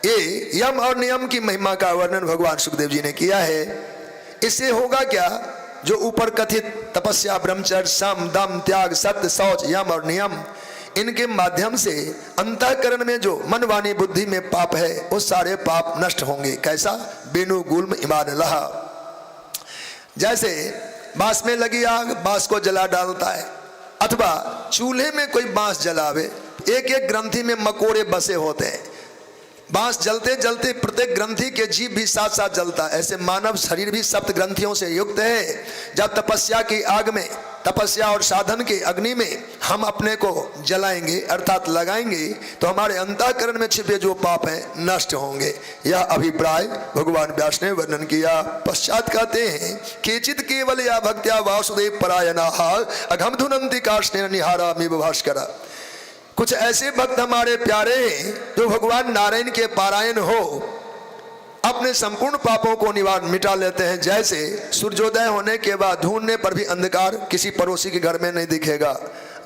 ये यम और नियम की महिमा का वर्णन भगवान सुखदेव जी ने किया है। इससे होगा क्या, जो ऊपर कथित तपस्या, ब्रह्मचर्य, सम, दम, त्याग, सत्य, शौच, यम और नियम, इनके माध्यम से अंतःकरण में जो मन, वाणी, बुद्धि में पाप है वो सारे पाप नष्ट होंगे। कैसा? बेनु गुल्म ईमान लहा। जैसे बांस में लगी आग बांस को जला डालता है, अथवा चूल्हे में कोई बांस जलावे, एक एक ग्रंथि में मकोड़े बसे होते हैं। बांस जलते जलते प्रत्येक ग्रंथि के जीव भी साथ साथ जलता है। ऐसे मानव शरीर भी सप्त ग्रंथियों से युक्त है। जब तपस्या की आग में, तपस्या और साधन के अग्नि में हम अपने को जलाएंगे अर्थात लगाएंगे, तो हमारे अंतःकरण में छिपे जो पाप हैं नष्ट होंगे। यह अभिप्राय भगवान व्यास ने वर्णन किया। पश्चात कहते हैं, केचित केवल या भक्त्या वासुदेव परायणाः अघम धुनन्ति कार्ष्णेन निहारामिव भास्कर। कुछ ऐसे भक्त हमारे प्यारे हैं जो भगवान नारायण के पारायण हो अपने संपूर्ण पापों को मिटा लेते हैं। जैसे सूर्योदय होने के बाद ढूंढने पर भी अंधकार किसी पड़ोसी के घर में नहीं दिखेगा,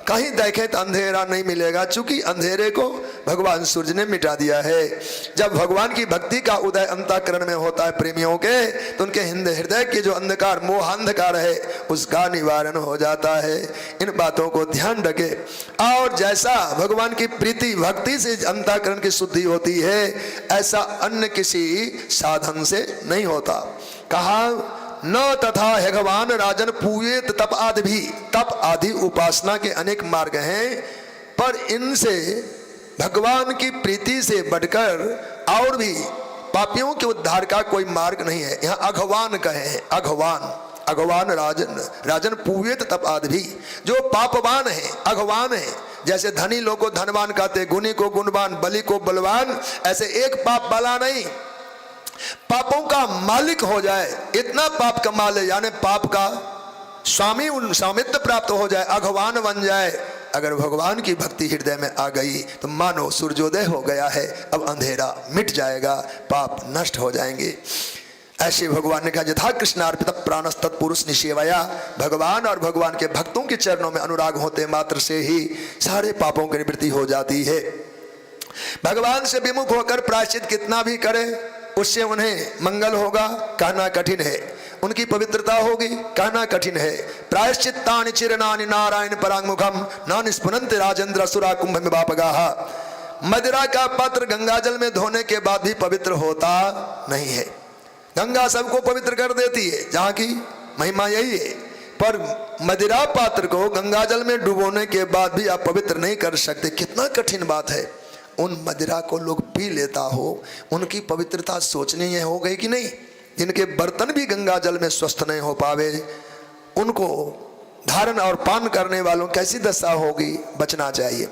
कहीं देखें तो अंधेरा नहीं मिलेगा, क्योंकि अंधेरे को भगवान सूर्य ने मिटा दिया है। जब भगवान की भक्ति का उदय अंतःकरण में होता है प्रेमियों के, तो उनके हृदय के जो अंधकार, मोहांधकार है, उसका निवारण हो जाता है। इन बातों को ध्यान रखे। और जैसा भगवान की प्रीति भक्ति से अंतःकरण की शुद्धि होती है, ऐसा अन्य किसी साधन से नहीं होता। कहा न तथा है भगवान राजन पूयेत तप आदि भी। तप आदि उपासना के अनेक मार्ग हैं, पर इनसे भगवान की प्रीति से बढ़कर और भी पापियों के उद्धार का कोई मार्ग नहीं है। यहाँ अघवान कहे हैं, अघवान राजन पूयेत तप आदि भी। जो पापवान है, अघवान है, जैसे धनी लोग को धनवान कहते, गुणी को गुणवान, बलि को बलवान, ऐसे एक पाप वाला नहीं, पापों का मालिक हो जाए, इतना पाप कमा ले, यानी पाप का स्वामित्व प्राप्त हो जाए, अघवान बन जाए। अगर भगवान की भक्ति हृदय में आ गई तो मानो सूर्योदय हो गया है, अब अंधेरा मिट जाएगा, पाप नष्ट हो जाएंगे। ऐसे भगवान ने कहा, यथा कृष्णार्पित प्राणस्तत्पुरुष निषेवया। भगवान और भगवान के भक्तों के चरणों में अनुराग होते मात्र से ही सारे पापों की निवृत्ति हो जाती है। भगवान से विमुख होकर प्रायश्चित कितना भी करे, उससे उन्हें मंगल होगा कहना कठिन है, उनकी पवित्रता होगी कहना कठिन है। प्रायश्चित्तानि चिरनानि नारायण परांगमुखम न निस्पुनन्ति राजेंद्र असुरा कुंभ में बापगाः। मदिरा का पात्र गंगाजल में धोने के बाद भी पवित्र होता नहीं है। गंगा सबको पवित्र कर देती है, जहाँ की महिमा यही है, पर मदिरा पात्र को गंगाजल में डुबोने के बाद भी आप पवित्र नहीं कर सकते। कितना कठिन बात है। उन मदिरा को लोग पी लेता हो, उनकी पवित्रता सोचनी है हो गई कि नहीं। जिनके बर्तन भी गंगा जल में स्वस्थ नहीं हो पावे, उनको धारण और पान करने वालों कैसी दशा होगी, बचना चाहिए।